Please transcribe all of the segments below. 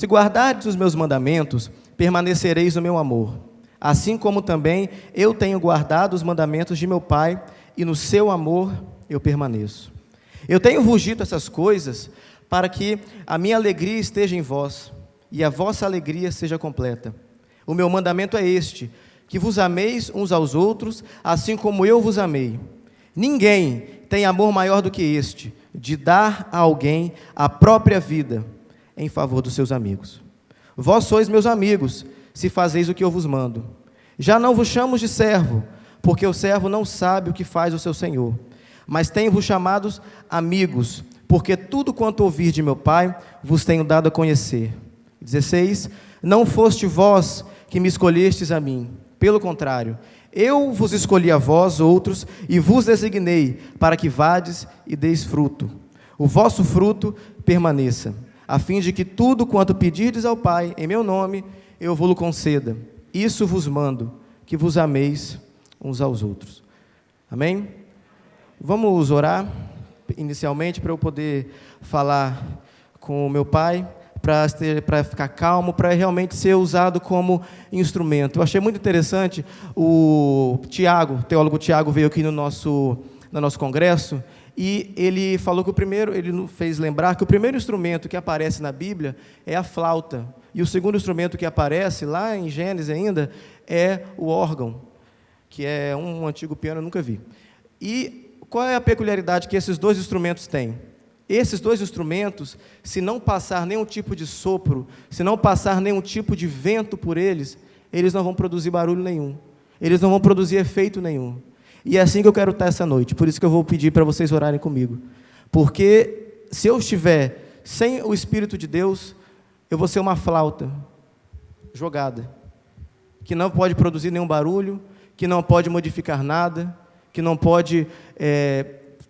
Se guardardes os meus mandamentos, permanecereis no meu amor, assim como também eu tenho guardado os mandamentos de meu Pai, e no seu amor eu permaneço. Eu tenho vos dito essas coisas para que a minha alegria esteja em vós, e a vossa alegria seja completa. O meu mandamento é este, que vos ameis uns aos outros, assim como eu vos amei. Ninguém tem amor maior do que este, de dar a alguém a própria vida em favor dos seus amigos. Vós sois meus amigos, se fazeis o que eu vos mando. Já não vos chamo de servo, porque o servo não sabe o que faz o seu senhor. Mas tenho-vos chamados amigos, porque tudo quanto ouvir de meu Pai, vos tenho dado a conhecer. 16. Não foste vós que me escolhestes a mim, pelo contrário, eu vos escolhi a vós, outros, e vos designei, para que vades e deis fruto. O vosso fruto permaneça, a fim de que tudo quanto pedirdes ao Pai, em meu nome, eu vos conceda. Isso vos mando, que vos ameis uns aos outros. Amém? Vamos orar, inicialmente, para eu poder falar com o meu Pai, para ficar calmo, para realmente ser usado como instrumento. Eu achei muito interessante, o teólogo Tiago veio aqui no nosso congresso, e ele falou que ele nos fez lembrar que o primeiro instrumento que aparece na Bíblia é a flauta, e o segundo instrumento que aparece, lá em Gênesis ainda, é o órgão, que é um antigo piano, eu nunca vi. E qual é a peculiaridade que esses dois instrumentos têm? Esses dois instrumentos, se não passar nenhum tipo de sopro, se não passar nenhum tipo de vento por eles não vão produzir barulho nenhum, eles não vão produzir efeito nenhum. E é assim que eu quero estar essa noite, por isso que eu vou pedir para vocês orarem comigo, porque se eu estiver sem o Espírito de Deus, eu vou ser uma flauta jogada, que não pode produzir nenhum barulho, que não pode modificar nada, que não pode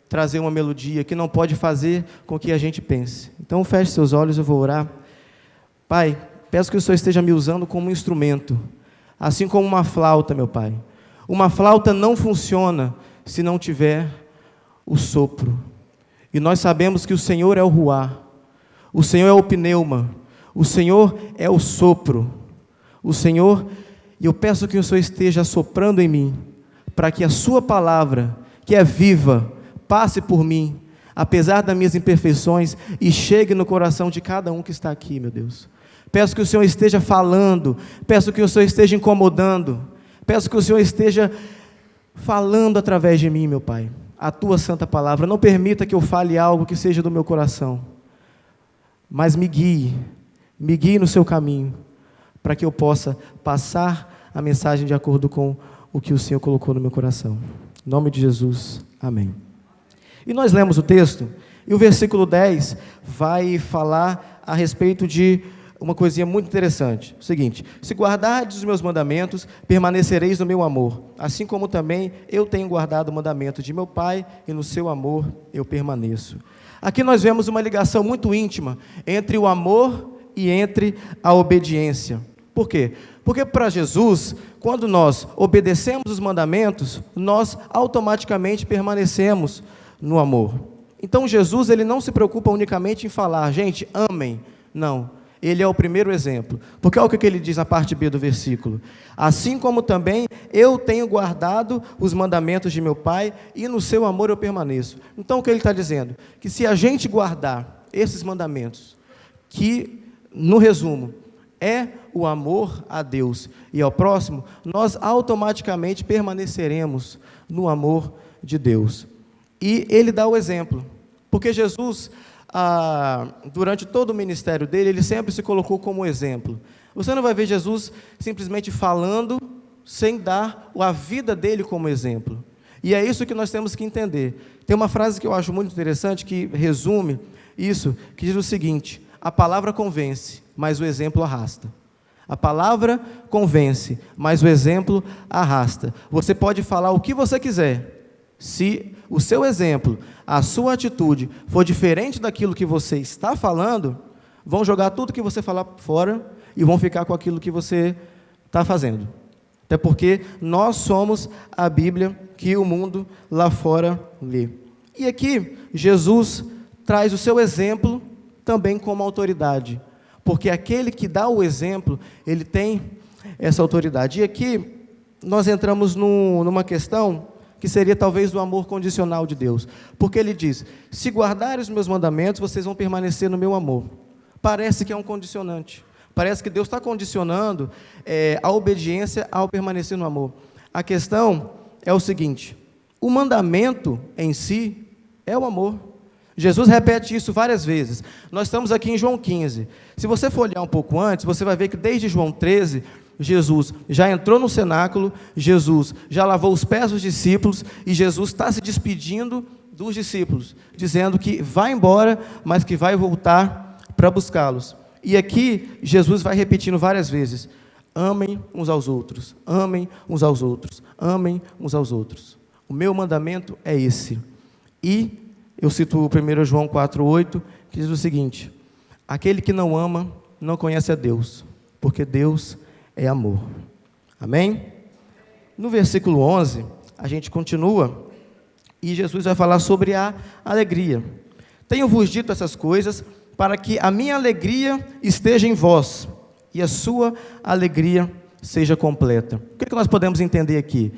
trazer uma melodia, que não pode fazer com que a gente pense. Então feche seus olhos, eu vou orar. Pai, peço que o Senhor esteja me usando como um instrumento, assim como uma flauta, meu Pai. Uma flauta não funciona se não tiver o sopro. E nós sabemos que o Senhor é o ruá, o Senhor é o pneuma, o Senhor é o sopro. O Senhor, e eu peço que o Senhor esteja soprando em mim, para que a sua palavra, que é viva, passe por mim, apesar das minhas imperfeições, e chegue no coração de cada um que está aqui, meu Deus. Peço que o Senhor esteja falando, peço que o Senhor esteja incomodando, peço que o Senhor esteja falando através de mim, meu Pai, a tua santa palavra. Não permita que eu fale algo que seja do meu coração, mas me guie no seu caminho, para que eu possa passar a mensagem de acordo com o que o Senhor colocou no meu coração. Em nome de Jesus, amém. E nós lemos o texto, e o versículo 10 vai falar a respeito de uma coisinha muito interessante. O seguinte: se guardardes os meus mandamentos, permanecereis no meu amor, assim como também eu tenho guardado o mandamento de meu Pai, e no seu amor eu permaneço. Aqui nós vemos uma ligação muito íntima entre o amor e entre a obediência. Por quê? Porque para Jesus, quando nós obedecemos os mandamentos, nós automaticamente permanecemos no amor. Então Jesus, ele não se preocupa unicamente em falar, gente, amem. Não, ele é o primeiro exemplo. Porque olha o que ele diz na parte B do versículo: assim como também eu tenho guardado os mandamentos de meu Pai, e no seu amor eu permaneço. Então o que ele está dizendo? Que se a gente guardar esses mandamentos, que no resumo é o amor a Deus e ao próximo, nós automaticamente permaneceremos no amor de Deus. E ele dá o exemplo, porque Jesus, durante todo o ministério dele, ele sempre se colocou como exemplo. Você não vai ver Jesus simplesmente falando, sem dar a vida dele como exemplo. E é isso que nós temos que entender. Tem uma frase que eu acho muito interessante, que resume isso, que diz o seguinte: a palavra convence, mas o exemplo arrasta. A palavra convence, mas o exemplo arrasta. Você pode falar o que você quiser, se o seu exemplo, a sua atitude for diferente daquilo que você está falando, vão jogar tudo que você falar fora e vão ficar com aquilo que você está fazendo. Até porque nós somos a Bíblia que o mundo lá fora lê. E aqui, Jesus traz o seu exemplo também como autoridade. porque aquele que dá o exemplo, ele tem essa autoridade. E aqui nós entramos numa questão que seria talvez do amor condicional de Deus, porque ele diz: se guardarem os meus mandamentos, vocês vão permanecer no meu amor. Parece que é um condicionante, parece que Deus está condicionando a obediência ao permanecer no amor. A questão é o seguinte: o mandamento em si é o amor. Jesus repete isso várias vezes. Nós estamos aqui em João 15. Se você for olhar um pouco antes, você vai ver que desde João 13, Jesus já entrou no cenáculo, Jesus já lavou os pés dos discípulos, e Jesus está se despedindo dos discípulos, dizendo que vai embora, mas que vai voltar para buscá-los. E aqui Jesus vai repetindo várias vezes: amem uns aos outros, amem uns aos outros, amem uns aos outros. O meu mandamento é esse. E eu cito o 1 João 4,8, que diz o seguinte: aquele que não ama não conhece a Deus, porque Deus é amor. Amém? No versículo 11, a gente continua, e Jesus vai falar sobre a alegria. Tenho-vos dito essas coisas para que a minha alegria esteja em vós, e a sua alegria seja completa. O que nós podemos entender aqui?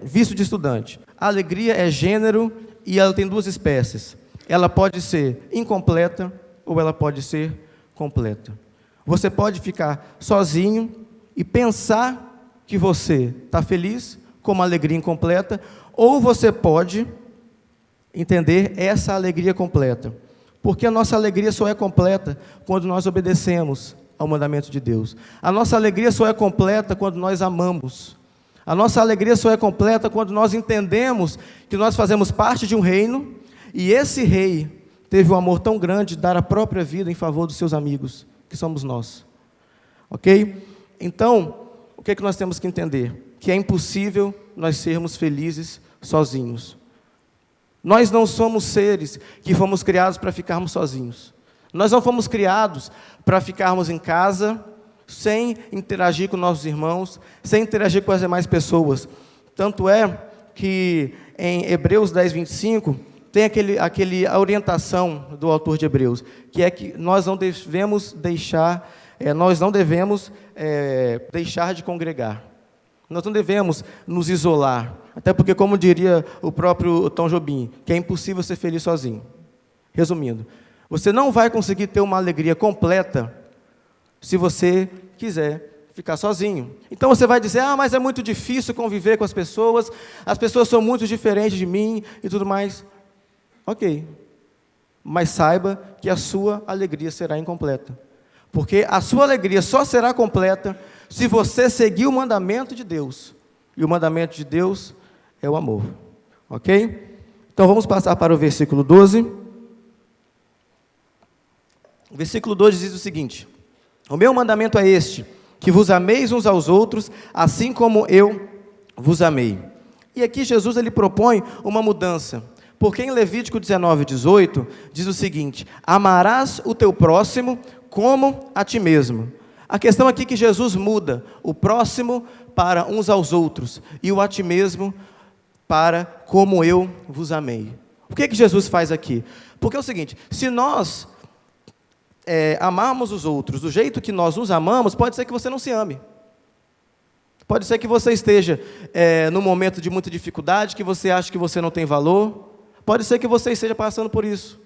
Visto de estudante, a alegria é gênero, e ela tem duas espécies. Ela pode ser incompleta, ou ela pode ser completa. Você pode ficar sozinho e pensar que você está feliz, com uma alegria incompleta, ou você pode entender essa alegria completa. Porque a nossa alegria só é completa quando nós obedecemos ao mandamento de Deus. A nossa alegria só é completa quando nós amamos. A nossa alegria só é completa quando nós entendemos que nós fazemos parte de um reino, e esse rei teve um amor tão grande de dar a própria vida em favor dos seus amigos, que somos nós. Ok? Então, o que nós temos que entender? Que é impossível nós sermos felizes sozinhos. Nós não somos seres que fomos criados para ficarmos sozinhos. Nós não fomos criados para ficarmos em casa, sem interagir com nossos irmãos, sem interagir com as demais pessoas. Tanto é que em Hebreus 10, 25, tem a orientação do autor de Hebreus, que é que nós não devemos deixar de congregar. Nós não devemos nos isolar, até porque, como diria o próprio Tom Jobim, que é impossível ser feliz sozinho. Resumindo, você não vai conseguir ter uma alegria completa se você quiser ficar sozinho. Então você vai dizer: mas é muito difícil conviver com as pessoas são muito diferentes de mim e tudo mais. Ok, mas saiba que a sua alegria será incompleta, porque a sua alegria só será completa se você seguir o mandamento de Deus, e o mandamento de Deus é o amor. Ok? Então vamos passar para o versículo 12. O versículo 12 diz o seguinte: o meu mandamento é este, que vos ameis uns aos outros, assim como eu vos amei. E aqui Jesus ele propõe uma mudança, porque em Levítico 19, 18, diz o seguinte: amarás o teu próximo como a ti mesmo. A questão aqui é que Jesus muda o próximo para uns aos outros, e o a ti mesmo para como eu vos amei. O que Jesus faz aqui? Porque é o seguinte: se nós amarmos os outros do jeito que nós nos amamos, pode ser que você não se ame. Pode ser que você esteja num momento de muita dificuldade, que você acha que você não tem valor. Pode ser que você esteja passando por isso.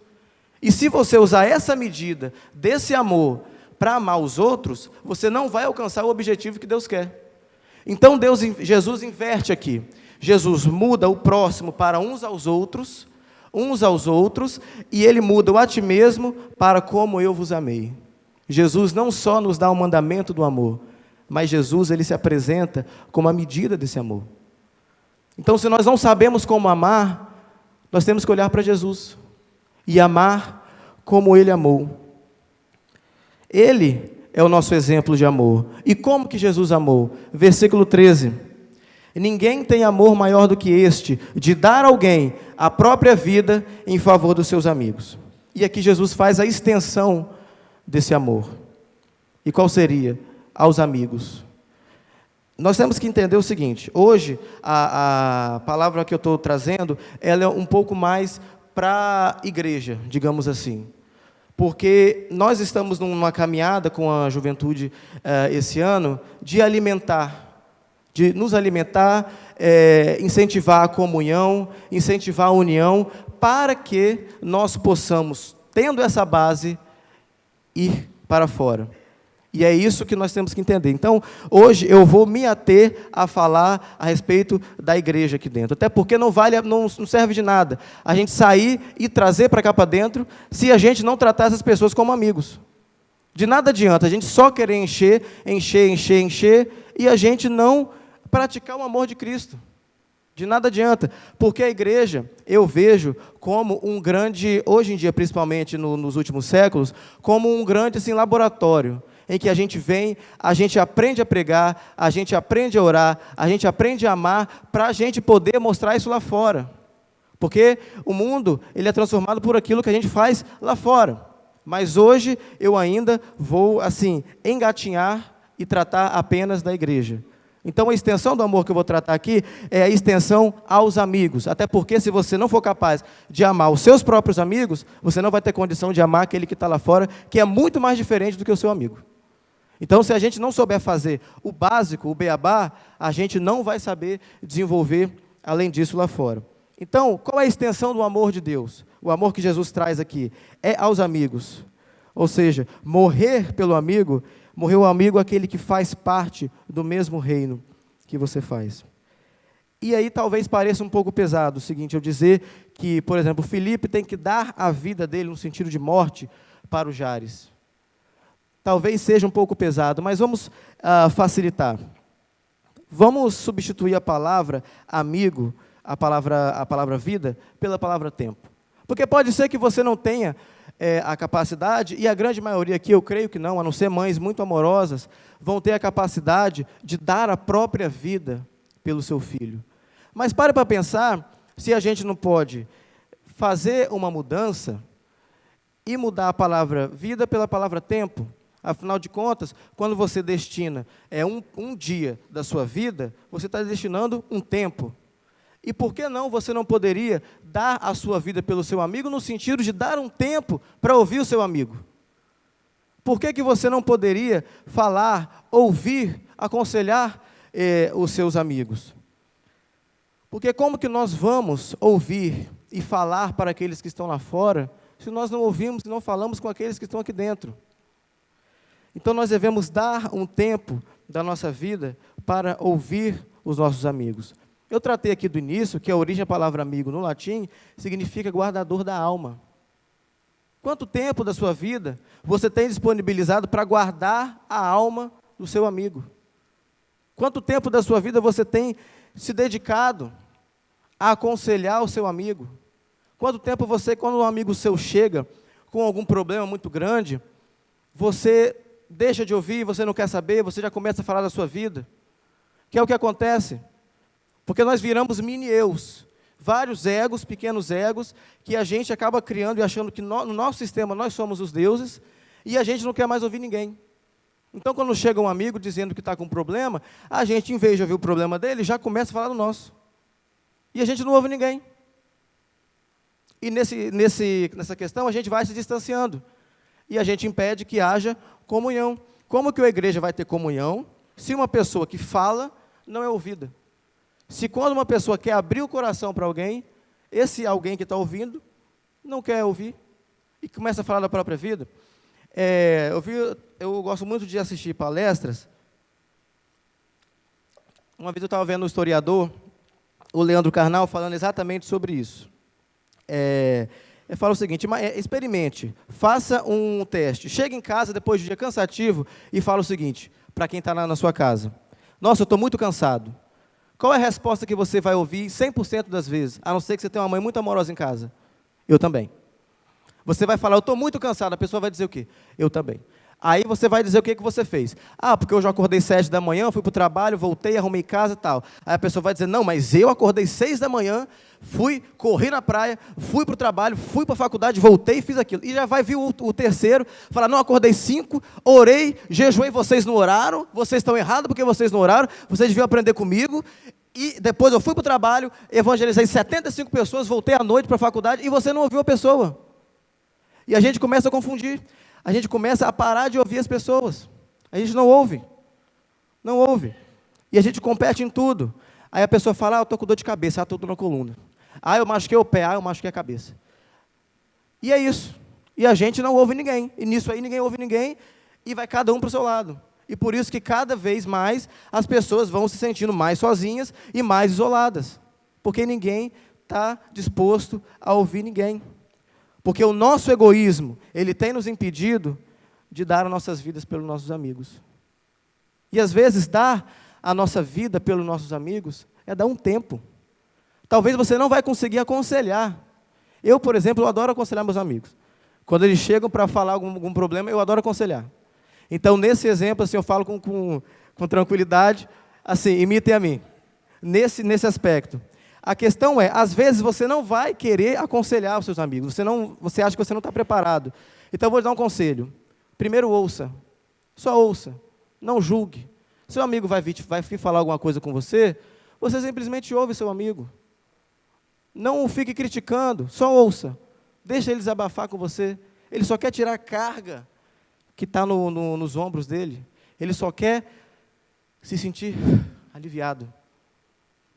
E se você usar essa medida desse amor para amar os outros, você não vai alcançar o objetivo que Deus quer. Então Jesus inverte aqui. Jesus muda o próximo para uns aos outros, e ele muda o a ti mesmo para como eu vos amei. Jesus não só nos dá o mandamento do amor, mas Jesus ele se apresenta como a medida desse amor. Então, se nós não sabemos como amar, nós temos que olhar para Jesus e amar como Ele amou. Ele é o nosso exemplo de amor. E como que Jesus amou? Versículo 13. Ninguém tem amor maior do que este, de dar a alguém a própria vida em favor dos seus amigos. E aqui Jesus faz a extensão desse amor. E qual seria? Aos amigos. Nós temos que entender o seguinte: hoje, a palavra que eu estou trazendo, ela é um pouco mais para a igreja, digamos assim. porque nós estamos numa caminhada com a juventude esse ano de nos alimentar, incentivar a comunhão, incentivar a união, para que nós possamos, tendo essa base, ir para fora. E é isso que nós temos que entender. Então, hoje eu vou me ater a falar a respeito da igreja aqui dentro. Até porque não serve de nada a gente sair e trazer para cá para dentro, se a gente não tratar essas pessoas como amigos. De nada adianta a gente só querer encher, e a gente não praticar o amor de Cristo. De nada adianta, porque a igreja, eu vejo como um grande, hoje em dia, principalmente nos últimos séculos, como um grande assim, laboratório, em que a gente vem, a gente aprende a pregar, a gente aprende a orar, a gente aprende a amar, para a gente poder mostrar isso lá fora. Porque o mundo, ele é transformado por aquilo que a gente faz lá fora. Mas hoje, eu ainda vou, assim, engatinhar e tratar apenas da igreja. Então, a extensão do amor que eu vou tratar aqui é a extensão aos amigos. Até porque, se você não for capaz de amar os seus próprios amigos, você não vai ter condição de amar aquele que está lá fora, que é muito mais diferente do que o seu amigo. Então, se a gente não souber fazer o básico, o beabá, a gente não vai saber desenvolver, além disso, lá fora. Então, qual é a extensão do amor de Deus? O amor que Jesus traz aqui é aos amigos. Ou seja, morrer pelo amigo, morrer o amigo aquele que faz parte do mesmo reino que você faz. E aí talvez pareça um pouco pesado o seguinte, eu dizer que, por exemplo, Filipe tem que dar a vida dele no sentido de morte para o Jares. Talvez seja um pouco pesado, mas vamos facilitar. Vamos substituir a palavra amigo, a palavra vida, pela palavra tempo. Porque pode ser que você não tenha a capacidade, e a grande maioria aqui, eu creio que não, a não ser mães muito amorosas, vão ter a capacidade de dar a própria vida pelo seu filho. Mas pare para pensar se a gente não pode fazer uma mudança e mudar a palavra vida pela palavra tempo. Afinal de contas, quando você destina um dia da sua vida, você está destinando um tempo. E por que não você não poderia dar a sua vida pelo seu amigo no sentido de dar um tempo para ouvir o seu amigo? Por que você não poderia falar, ouvir, aconselhar os seus amigos? Porque como que nós vamos ouvir e falar para aqueles que estão lá fora, se nós não ouvimos e não falamos com aqueles que estão aqui dentro? Então, nós devemos dar um tempo da nossa vida para ouvir os nossos amigos. Eu tratei aqui do início que a origem da palavra amigo no latim significa guardador da alma. Quanto tempo da sua vida você tem disponibilizado para guardar a alma do seu amigo? Quanto tempo da sua vida você tem se dedicado a aconselhar o seu amigo? Quanto tempo você, quando um amigo seu chega com algum problema muito grande, você deixa de ouvir, você não quer saber, você já começa a falar da sua vida? Que é o que acontece. Porque nós viramos mini-eus, vários egos, pequenos egos, que a gente acaba criando e achando que no nosso sistema nós somos os deuses, e a gente não quer mais ouvir ninguém. Então, quando chega um amigo dizendo que está com um problema, a gente, em vez de ouvir o problema dele, já começa a falar do nosso. E a gente não ouve ninguém. E nessa questão, a gente vai se distanciando. E a gente impede que haja comunhão. Como que a igreja vai ter comunhão se uma pessoa que fala não é ouvida? Se quando uma pessoa quer abrir o coração para alguém, esse alguém que está ouvindo não quer ouvir e começa a falar da própria vida. Eu gosto muito de assistir palestras. Uma vez eu estava vendo um historiador, o Leandro Carnal, falando exatamente sobre isso. Ele fala o seguinte: experimente, faça um teste, chegue em casa depois de um dia cansativo e fala o seguinte, para quem está na sua casa: nossa, eu estou muito cansado. Qual é a resposta que você vai ouvir 100% das vezes, a não ser que você tenha uma mãe muito amorosa em casa? Eu também. Você vai falar, eu estou muito cansado, a pessoa vai dizer o quê? Eu também. Aí você vai dizer o que você fez. Ah, porque eu já acordei 7 da manhã, fui para o trabalho, voltei, arrumei casa e tal. Aí a pessoa vai dizer, não, mas eu acordei 6 da manhã, corri na praia, fui para o trabalho, fui para a faculdade, voltei e fiz aquilo. E já vai vir o terceiro, falar, não, acordei 5, orei, jejuei, vocês não oraram, vocês estão errados porque vocês não oraram, vocês deviam aprender comigo. E depois eu fui para o trabalho, evangelizei 75 pessoas, voltei à noite para a faculdade e você não ouviu a pessoa. E a gente começa a confundir. A gente começa a parar de ouvir as pessoas. A gente não ouve. Não ouve. E a gente compete em tudo. Aí a pessoa fala, eu estou com dor de cabeça, estou na coluna. Eu machuquei o pé, eu machuquei a cabeça. E é isso. E a gente não ouve ninguém. E nisso aí ninguém ouve ninguém. E vai cada um para o seu lado. E por isso que cada vez mais as pessoas vão se sentindo mais sozinhas e mais isoladas. Porque ninguém está disposto a ouvir ninguém. Porque o nosso egoísmo, ele tem nos impedido de dar as nossas vidas pelos nossos amigos. E às vezes dar a nossa vida pelos nossos amigos é dar um tempo. Talvez você não vai conseguir aconselhar. Eu, por exemplo, eu adoro aconselhar meus amigos. Quando eles chegam para falar algum problema, eu adoro aconselhar. Então, nesse exemplo, assim, eu falo com tranquilidade, assim, imitem a mim. Nesse aspecto. A questão é, às vezes você não vai querer aconselhar os seus amigos, você acha que você não está preparado. Então eu vou te dar um conselho. Primeiro ouça, só ouça, não julgue. Seu amigo vai vir falar alguma coisa com você, você simplesmente ouve seu amigo. Não o fique criticando, só ouça. Deixa ele desabafar com você. Ele só quer tirar a carga que está nos ombros dele. Ele só quer se sentir aliviado.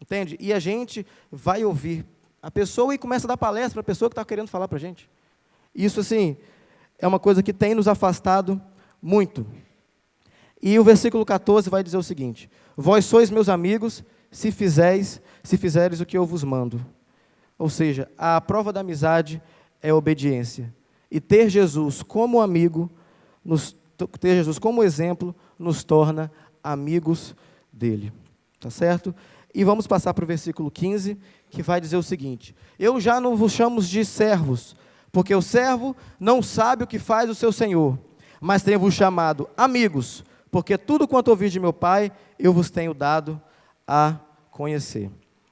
Entende? E a gente vai ouvir a pessoa e começa a dar palestra para a pessoa que está querendo falar para a gente. Isso, assim, é uma coisa que tem nos afastado muito. E o versículo 14 vai dizer o seguinte: vós sois meus amigos, se fizeres o que eu vos mando. Ou seja, a prova da amizade é a obediência. E ter Jesus como amigo, ter Jesus como exemplo, nos torna amigos dele. Tá certo? E vamos passar para o versículo 15, que vai dizer o seguinte: eu já não vos chamo de servos, porque o servo não sabe o que faz o seu senhor, mas tenho-vos chamado amigos, porque tudo quanto ouvi de meu Pai, eu vos tenho dado a conhecer.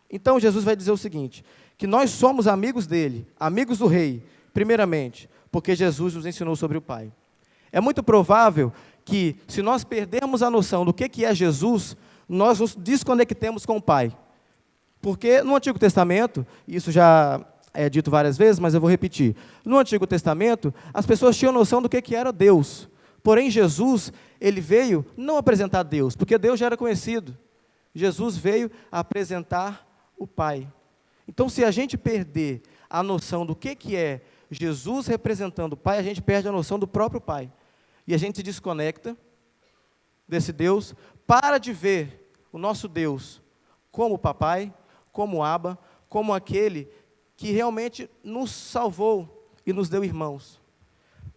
Então Jesus vai dizer o seguinte, que nós somos amigos dele, amigos do rei, primeiramente, porque Jesus nos ensinou sobre o Pai. É muito provável que, se nós perdermos a noção do que é Jesus, nós nos desconectemos com o Pai. Porque no Antigo Testamento, isso já é dito várias vezes, mas eu vou repetir. No Antigo Testamento, as pessoas tinham noção do que era Deus. Porém, Jesus, ele veio não apresentar Deus, porque Deus já era conhecido. Jesus veio apresentar o Pai. Então, se a gente perder a noção do que é Jesus representando o Pai, a gente perde a noção do próprio Pai. E a gente se desconecta desse Deus, para de ver o nosso Deus como papai, como Abba, como aquele que realmente nos salvou e nos deu irmãos.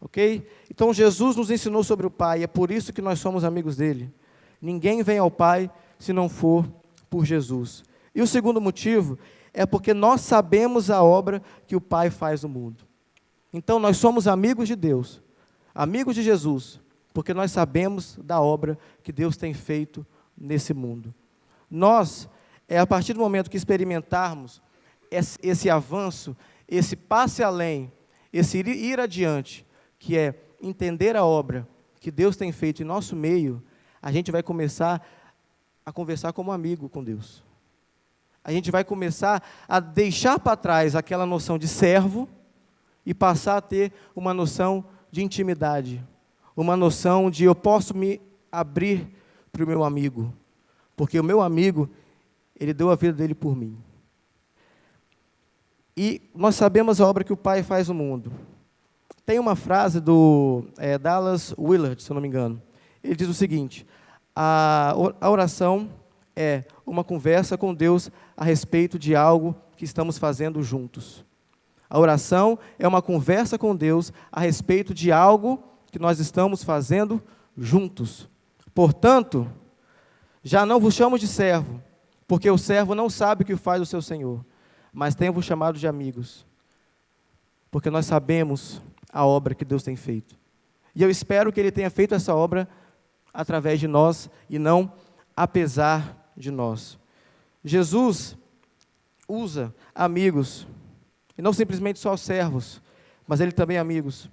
Ok? Então Jesus nos ensinou sobre o Pai, é por isso que nós somos amigos dele. Ninguém vem ao Pai se não for por Jesus. E o segundo motivo é porque nós sabemos a obra que o Pai faz no mundo. Então nós somos amigos de Deus, amigos de Jesus, porque nós sabemos da obra que Deus tem feito nesse mundo. Nós, a partir do momento que experimentarmos esse avanço, esse passe além, esse ir adiante, que é entender a obra que Deus tem feito em nosso meio, a gente vai começar a conversar como amigo com Deus. A gente vai começar a deixar para trás aquela noção de servo e passar a ter uma noção de intimidade, uma noção de eu posso me abrir para o meu amigo, porque o meu amigo, ele deu a vida dele por mim. E nós sabemos a obra que o Pai faz no mundo. Tem uma frase do Dallas Willard, se eu não me engano. Ele diz o seguinte: a oração é uma conversa com Deus a respeito de algo que estamos fazendo juntos. A oração é uma conversa com Deus a respeito de algo que nós estamos fazendo juntos. Portanto, já não vos chamo de servo, porque o servo não sabe o que faz o seu senhor, mas tenho-vos chamado de amigos, porque nós sabemos a obra que Deus tem feito. E eu espero que Ele tenha feito essa obra através de nós e não apesar de nós. Jesus usa amigos, e não simplesmente só servos, mas Ele também amigos,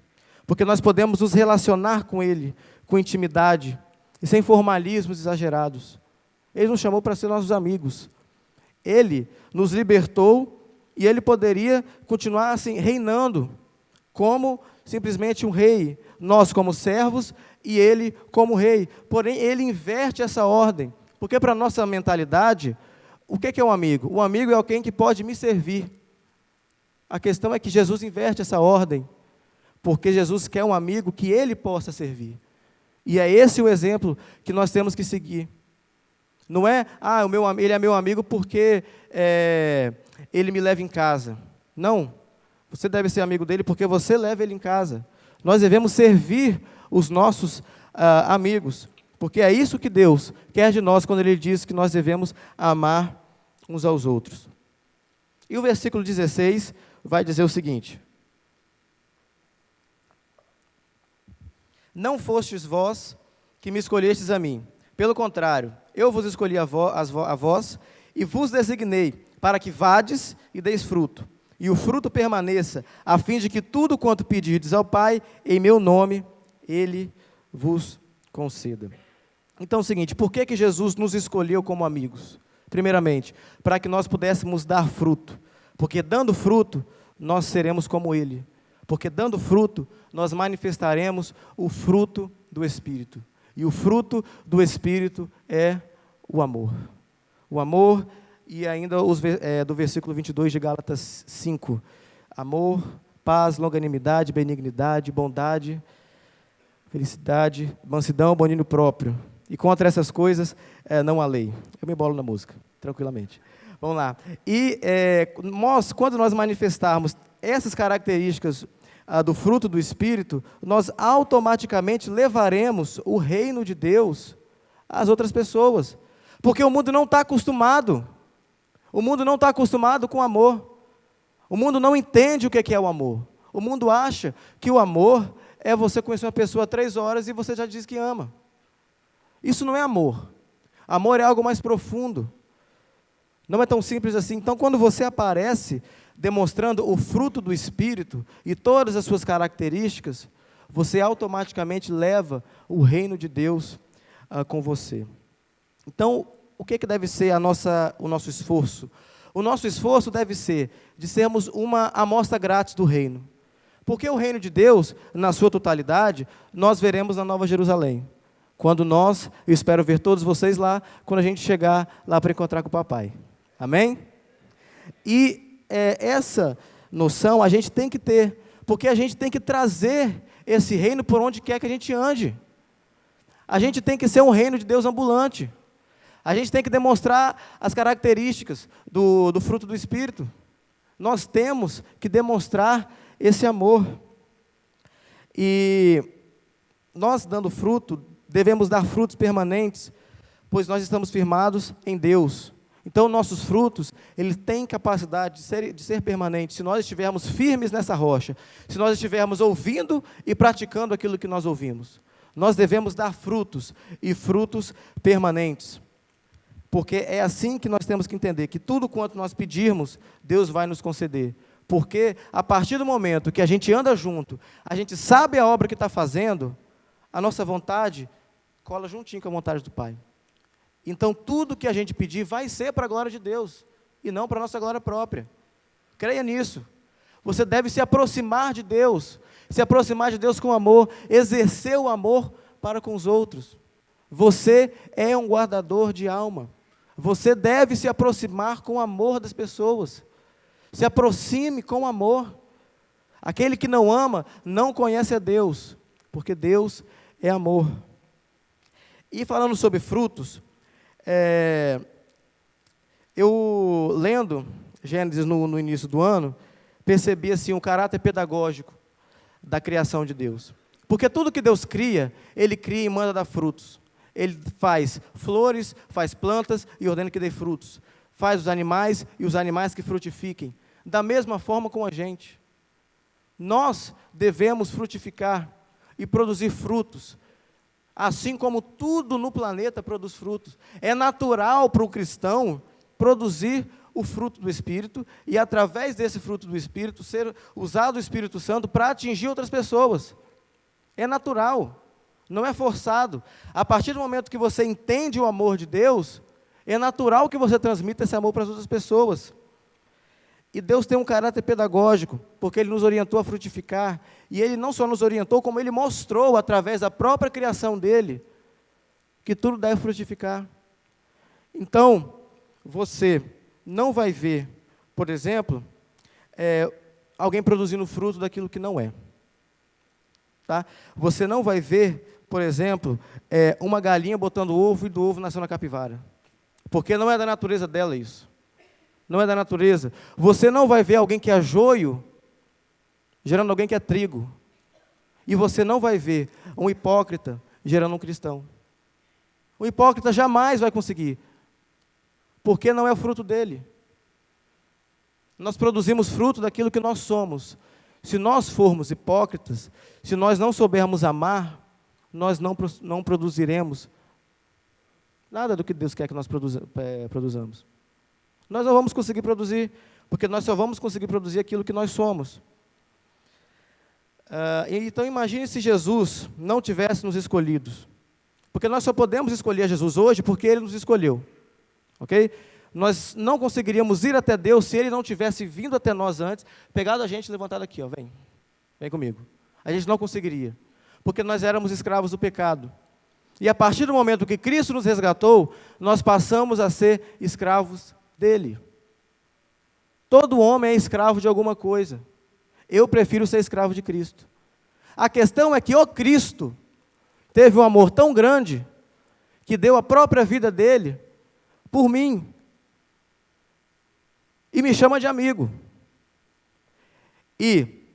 porque nós podemos nos relacionar com Ele, com intimidade, e sem formalismos exagerados. Ele nos chamou para ser nossos amigos. Ele nos libertou, e Ele poderia continuar assim, reinando, como simplesmente um rei, nós como servos e ele como rei. Porém, ele inverte essa ordem, porque para a nossa mentalidade, o que é um amigo? O amigo é alguém que pode me servir. A questão é que Jesus inverte essa ordem, porque Jesus quer um amigo que ele possa servir. E é esse o exemplo que nós temos que seguir. Não é, ele é meu amigo porque ele me leva em casa. Não, você deve ser amigo dele porque você leva ele em casa. Nós devemos servir os nossos amigos, porque é isso que Deus quer de nós quando Ele diz que nós devemos amar uns aos outros. E o versículo 16 vai dizer o seguinte: não fostes vós que me escolhestes a mim, pelo contrário, eu vos escolhi a vós e vos designei para que vades e deis fruto, e o fruto permaneça, a fim de que tudo quanto pedirdes ao Pai, em meu nome, Ele vos conceda. Então é o seguinte, por que Jesus nos escolheu como amigos? Primeiramente, para que nós pudéssemos dar fruto, porque dando fruto, nós seremos como Ele, porque dando fruto, nós manifestaremos o fruto do Espírito, e o fruto do Espírito é o amor. O amor, e ainda do versículo 22 de Gálatas 5, amor, paz, longanimidade, benignidade, bondade, felicidade, mansidão, domínio próprio. E contra essas coisas não há lei. Eu me embolo na música, tranquilamente. Vamos lá. E quando nós manifestarmos essas características do fruto do Espírito, nós automaticamente levaremos o reino de Deus às outras pessoas. Porque o mundo não está acostumado. O mundo não está acostumado com amor. O mundo não entende o que é o amor. O mundo acha que o amor é você conhecer uma pessoa 3 horas e você já diz que ama. Isso não é amor. Amor é algo mais profundo. Não é tão simples assim. Então, quando você aparece demonstrando o fruto do Espírito e todas as suas características, você automaticamente leva o reino de Deus com você. Então, o que deve ser o nosso esforço? O nosso esforço deve ser de sermos uma amostra grátis do reino. Porque o reino de Deus, na sua totalidade, nós veremos na Nova Jerusalém. Quando eu espero ver todos vocês lá, quando a gente chegar lá para encontrar com o papai. Amém? E essa noção a gente tem que ter, porque a gente tem que trazer esse reino por onde quer que a gente ande. A gente tem que ser um reino de Deus ambulante. A gente tem que demonstrar as características do fruto do Espírito. Nós temos que demonstrar esse amor. E nós, dando fruto, devemos dar frutos permanentes, pois nós estamos firmados em Deus. Então, nossos frutos, eles têm capacidade de ser permanentes, se nós estivermos firmes nessa rocha, se nós estivermos ouvindo e praticando aquilo que nós ouvimos. Nós devemos dar frutos, e frutos permanentes. Porque é assim que nós temos que entender, que tudo quanto nós pedirmos, Deus vai nos conceder. Porque a partir do momento que a gente anda junto, a gente sabe a obra que está fazendo, a nossa vontade cola juntinho com a vontade do Pai. Então, tudo que a gente pedir vai ser para a glória de Deus, e não para a nossa glória própria. Creia nisso. Você deve se aproximar de Deus com amor, exercer o amor para com os outros. Você é um guardador de alma. Você deve se aproximar com o amor das pessoas. Se aproxime com amor. Aquele que não ama, não conhece a Deus, porque Deus é amor. E falando sobre frutos, eu lendo Gênesis no início do ano, percebi assim, o caráter pedagógico da criação de Deus. Porque tudo que Deus cria, Ele cria e manda dar frutos. Ele faz flores, faz plantas e ordena que dê frutos. Faz os animais e os animais que frutifiquem. Da mesma forma com a gente. Nós devemos frutificar e produzir frutos. Assim como tudo no planeta produz frutos. É natural para o cristão produzir o fruto do Espírito e, através desse fruto do Espírito, ser usado o Espírito Santo para atingir outras pessoas. É natural. Não é forçado. A partir do momento que você entende o amor de Deus, é natural que você transmita esse amor para as outras pessoas. E Deus tem um caráter pedagógico, porque Ele nos orientou a frutificar, e Ele não só nos orientou, como Ele mostrou, através da própria criação dEle, que tudo deve frutificar. Então, você não vai ver, por exemplo, alguém produzindo fruto daquilo que não é. Tá? Você não vai ver, por exemplo, uma galinha botando ovo e do ovo nascendo a capivara. Porque não é da natureza dela isso. Não é da natureza. Você não vai ver alguém que é joio gerando alguém que é trigo. E você não vai ver um hipócrita gerando um cristão. O hipócrita jamais vai conseguir. Porque não é o fruto dele. Nós produzimos fruto daquilo que nós somos. Se nós formos hipócritas, se nós não soubermos amar, nós não produziremos nada do que Deus quer que nós produzamos. Nós não vamos conseguir produzir, porque nós só vamos conseguir produzir aquilo que nós somos. Então imagine se Jesus não tivesse nos escolhido. Porque nós só podemos escolher Jesus hoje porque Ele nos escolheu. Ok? Nós não conseguiríamos ir até Deus se Ele não tivesse vindo até nós antes, pegado a gente e levantado aqui, ó, vem comigo. A gente não conseguiria, porque nós éramos escravos do pecado. E a partir do momento que Cristo nos resgatou, nós passamos a ser escravos dele. Todo homem é escravo de alguma coisa. Eu prefiro ser escravo de Cristo. A questão é que o Cristo teve um amor tão grande que deu a própria vida dele por mim e me chama de amigo. E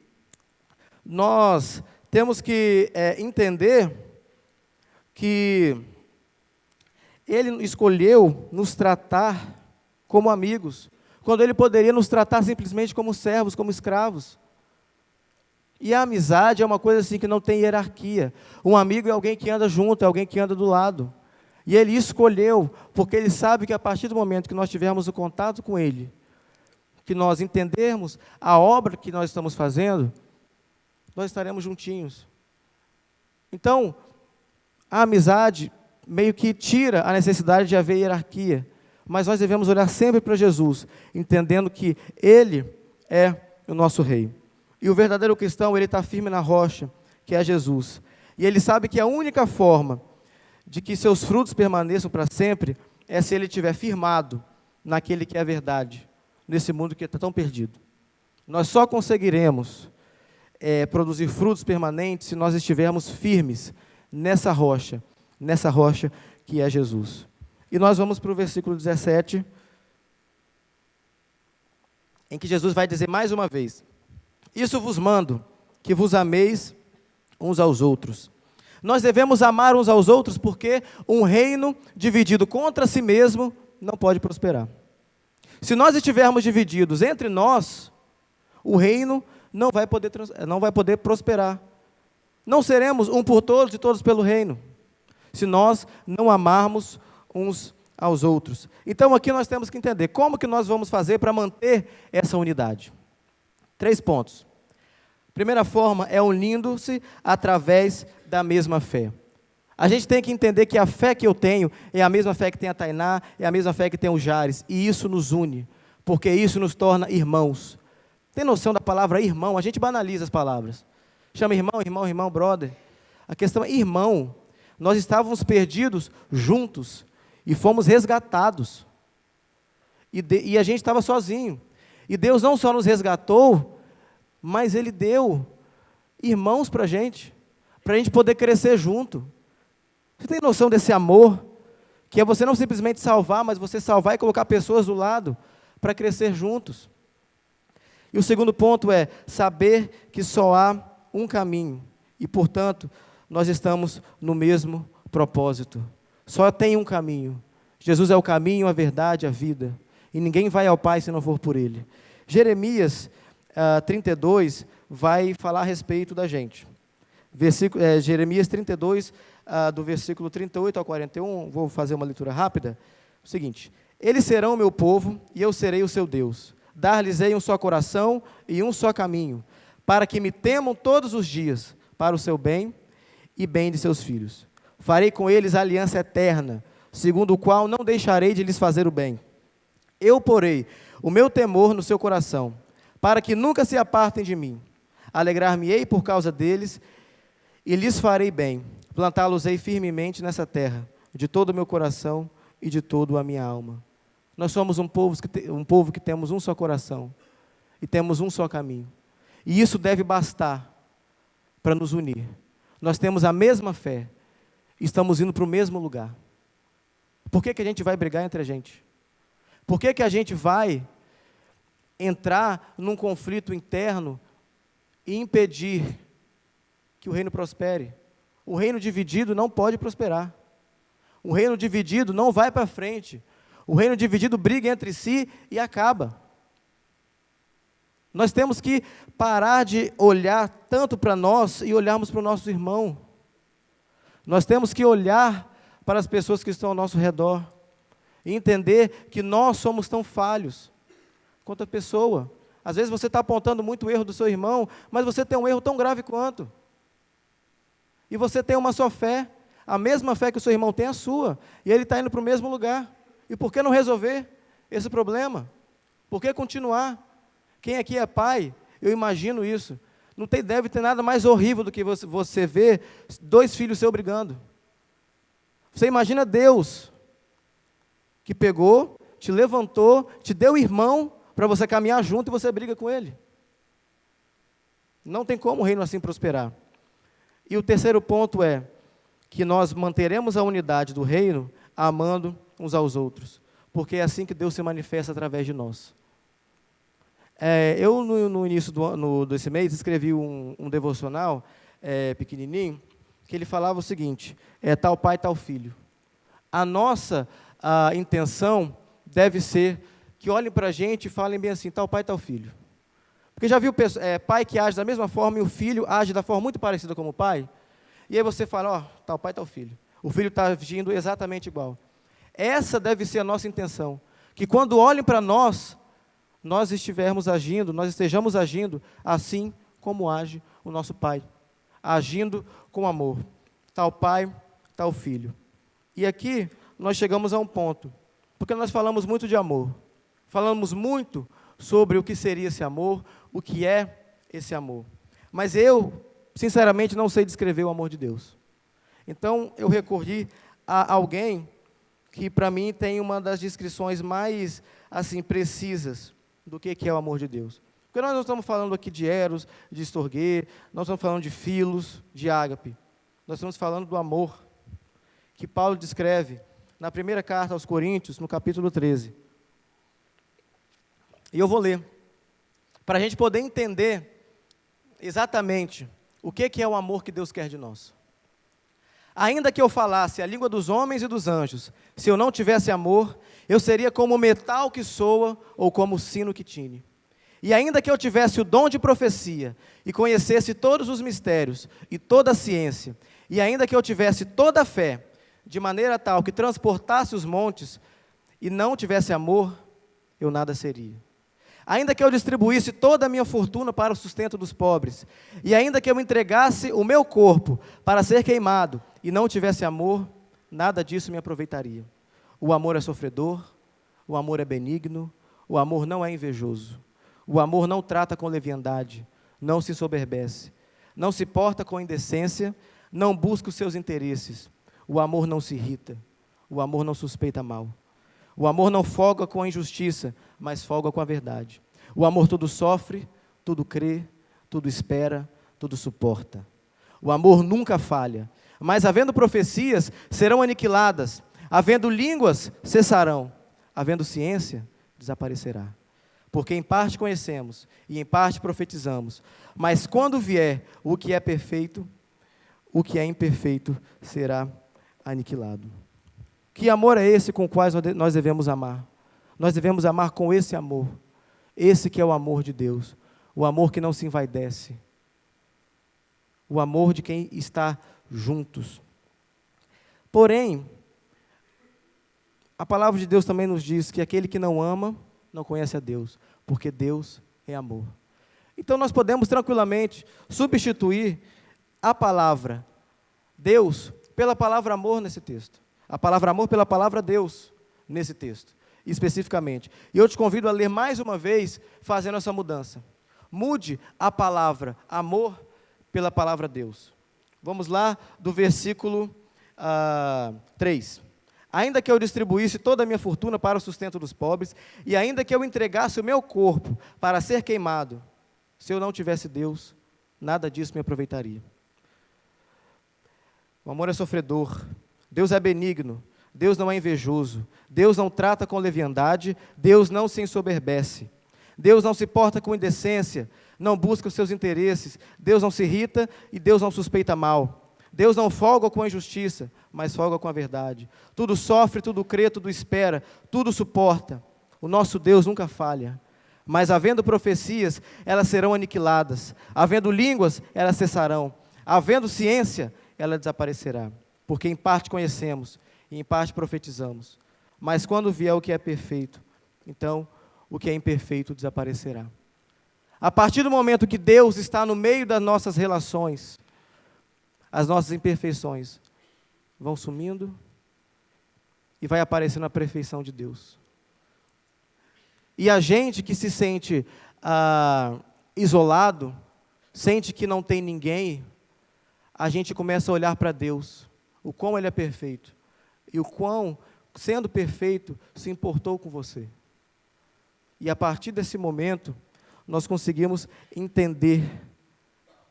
nós temos que entender que Ele escolheu nos tratar como amigos, quando Ele poderia nos tratar simplesmente como servos, como escravos. E a amizade é uma coisa assim que não tem hierarquia. Um amigo é alguém que anda junto, é alguém que anda do lado. E Ele escolheu, porque Ele sabe que a partir do momento que nós tivermos o contato com Ele, que nós entendermos a obra que nós estamos fazendo, nós estaremos juntinhos. Então, a amizade meio que tira a necessidade de haver hierarquia, mas nós devemos olhar sempre para Jesus, entendendo que Ele é o nosso Rei. E o verdadeiro cristão, ele está firme na rocha, que é Jesus. E ele sabe que a única forma de que seus frutos permaneçam para sempre é se ele estiver firmado naquele que é a verdade, nesse mundo que está tão perdido. Nós só conseguiremos produzir frutos permanentes se nós estivermos firmes nessa rocha que é Jesus. E nós vamos para o versículo 17, em que Jesus vai dizer mais uma vez: isso vos mando, que vos ameis uns aos outros. Nós devemos amar uns aos outros porque um reino dividido contra si mesmo não pode prosperar. Se nós estivermos divididos entre nós, o reino não vai poder prosperar. Não seremos um por todos e todos pelo reino, se nós não amarmos uns aos outros. Então aqui nós temos que entender como que nós vamos fazer para manter essa unidade. 3 pontos. Primeira forma é unindo-se através da mesma fé. A gente tem que entender que a fé que eu tenho é a mesma fé que tem a Tainá, é a mesma fé que tem o Jares, e isso nos une, porque isso nos torna irmãos. Tem noção da palavra irmão? A gente banaliza as palavras. Chama irmão, irmão, irmão, brother. A questão é irmão. Nós estávamos perdidos juntos e fomos resgatados. E a gente estava sozinho. E Deus não só nos resgatou, mas Ele deu irmãos para a gente poder crescer junto. Você tem noção desse amor? Que é você não simplesmente salvar, mas você salvar e colocar pessoas do lado para crescer juntos. E o segundo ponto é saber que só há um caminho. E, portanto, nós estamos no mesmo propósito. Só tem um caminho. Jesus é o caminho, a verdade, a vida. E ninguém vai ao Pai se não for por Ele. Jeremias 32 vai falar a respeito da gente. Jeremias 32, do versículo 38 ao 41, vou fazer uma leitura rápida. O seguinte: eles serão o meu povo e eu serei o seu Deus. Dar-lhes-ei um só coração e um só caminho, para que me temam todos os dias, para o seu bem e bem de seus filhos. Farei com eles aliança eterna, segundo o qual não deixarei de lhes fazer o bem. Eu porei o meu temor no seu coração, para que nunca se apartem de mim. Alegrar-me-ei por causa deles, e lhes farei bem. Plantá-los-ei firmemente nessa terra, de todo o meu coração e de toda a minha alma. Nós somos um povo que temos um só coração, e temos um só caminho. E isso deve bastar para nos unir. Nós temos a mesma fé, estamos indo para o mesmo lugar. Por que a gente vai brigar entre a gente? Por que a gente vai entrar num conflito interno e impedir que o reino prospere? O reino dividido não pode prosperar. O reino dividido não vai para frente. O reino dividido briga entre si e acaba. Nós temos que parar de olhar tanto para nós e olharmos para o nosso irmão. Nós temos que olhar para as pessoas que estão ao nosso redor e entender que nós somos tão falhos quanto a pessoa. Às vezes você está apontando muito o erro do seu irmão, mas você tem um erro tão grave quanto. E você tem uma só fé, a mesma fé que o seu irmão tem, a sua, e ele está indo para o mesmo lugar. E por que não resolver esse problema? Por que continuar? Quem aqui é pai, eu imagino isso. Deve ter nada mais horrível do que você ver dois filhos seus brigando. Você imagina Deus, que pegou, te levantou, te deu irmão, para você caminhar junto e você briga com ele. Não tem como o reino assim prosperar. E o terceiro ponto é que nós manteremos a unidade do reino amando uns aos outros, porque é assim que Deus se manifesta através de nós. Eu, no início desse mês, escrevi um devocional pequenininho, que ele falava o seguinte: tal pai, tal filho. A nossa intenção deve ser que olhem para a gente e falem bem assim: tal pai, tal filho. Porque já viu pai que age da mesma forma e o filho age da forma muito parecida como o pai? E aí você fala: tal pai, tal filho. O filho está agindo exatamente igual. Essa deve ser a nossa intenção. Que quando olhem para nós estejamos agindo assim como age o nosso pai. Agindo com amor. Tal pai, tal filho. E aqui nós chegamos a um ponto. Porque nós falamos muito de amor. Falamos muito sobre o que seria esse amor, o que é esse amor. Mas eu, sinceramente, não sei descrever o amor de Deus. Então, eu recorri a alguém que, para mim, tem uma das descrições mais, assim, precisas do que é o amor de Deus. Porque nós não estamos falando aqui de Eros, de Storge, nós estamos falando de Filos, de Ágape. Nós estamos falando do amor que Paulo descreve na primeira carta aos Coríntios, no capítulo 13. E eu vou ler, para a gente poder entender exatamente o que é o amor que Deus quer de nós. Ainda que eu falasse a língua dos homens e dos anjos, se eu não tivesse amor, eu seria como o metal que soa ou como o sino que tine. E ainda que eu tivesse o dom de profecia e conhecesse todos os mistérios e toda a ciência, e ainda que eu tivesse toda a fé, de maneira tal que transportasse os montes e não tivesse amor, eu nada seria. Ainda que eu distribuísse toda a minha fortuna para o sustento dos pobres, e ainda que eu entregasse o meu corpo para ser queimado, e não tivesse amor, nada disso me aproveitaria. O amor é sofredor, o amor é benigno, o amor não é invejoso, o amor não trata com leviandade, não se soberbece, não se porta com indecência, não busca os seus interesses, o amor não se irrita, o amor não suspeita mal. O amor não folga com a injustiça, mas folga com a verdade. O amor tudo sofre, tudo crê, tudo espera, tudo suporta. O amor nunca falha, mas havendo profecias, serão aniquiladas, havendo línguas, cessarão, havendo ciência, desaparecerá. Porque em parte conhecemos e em parte profetizamos, mas quando vier o que é perfeito, o que é imperfeito será aniquilado. Que amor é esse com o qual nós devemos amar? Nós devemos amar com esse amor. Esse que é o amor de Deus. O amor que não se envaidece. O amor de quem está juntos. Porém, a palavra de Deus também nos diz que aquele que não ama, não conhece a Deus, porque Deus é amor. Então nós podemos tranquilamente substituir a palavra Deus pela palavra amor nesse texto. A palavra amor pela palavra Deus, nesse texto. especificamente. E eu te convido a ler mais uma vez, fazendo essa mudança. Mude a palavra amor pela palavra Deus. Vamos lá do versículo 3. Ainda que eu distribuísse toda a minha fortuna para o sustento dos pobres, e ainda que eu entregasse o meu corpo para ser queimado, se eu não tivesse Deus, nada disso me aproveitaria. O amor é sofredor, Deus é benigno, Deus não é invejoso, Deus não trata com leviandade, Deus não se ensoberbece, Deus não se porta com indecência, não busca os seus interesses, Deus não se irrita e Deus não suspeita mal. Deus não folga com a injustiça, mas folga com a verdade. Tudo sofre, tudo crê, tudo espera, tudo suporta. O nosso Deus nunca falha. Mas havendo profecias, elas serão aniquiladas. Havendo línguas, elas cessarão. Havendo ciência, ela desaparecerá. Porque em parte conhecemos e em parte profetizamos. Mas quando vier o que é perfeito, então o que é imperfeito desaparecerá. A partir do momento que Deus está no meio das nossas relações, as nossas imperfeições vão sumindo e vai aparecendo a perfeição de Deus. E a gente que se sente isolado, sente que não tem ninguém, a gente começa a olhar para Deus, o quão Ele é perfeito, e o quão, sendo perfeito, se importou com você. E a partir desse momento, nós conseguimos entender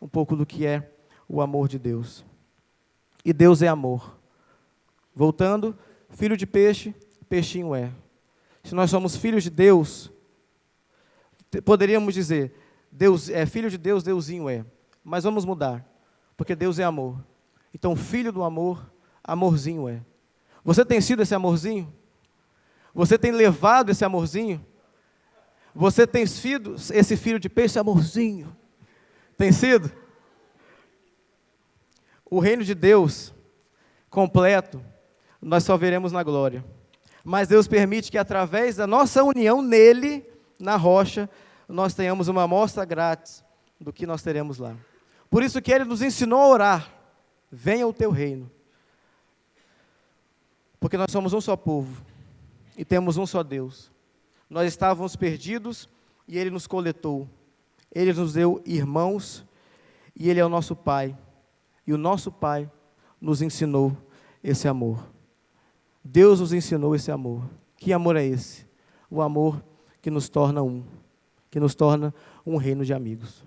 um pouco do que é o amor de Deus. E Deus é amor. Voltando, filho de peixe, peixinho é. Se nós somos filhos de Deus, poderíamos dizer, Deus é filho de Deus, Deusinho é. Mas vamos mudar, porque Deus é amor. Então, filho do amor, amorzinho é. Você tem sido esse amorzinho? Você tem levado esse amorzinho? Você tem sido esse filho de peixe, amorzinho? Tem sido? O reino de Deus, completo, nós só veremos na glória. Mas Deus permite que através da nossa união nele, na rocha, nós tenhamos uma amostra grátis do que nós teremos lá. Por isso que Ele nos ensinou a orar, venha o teu reino. Porque nós somos um só povo, e temos um só Deus. Nós estávamos perdidos, e Ele nos coletou. Ele nos deu irmãos, e Ele é o nosso Pai. E o nosso Pai nos ensinou esse amor. Deus nos ensinou esse amor. Que amor é esse? O amor que nos torna um, que nos torna um reino de amigos.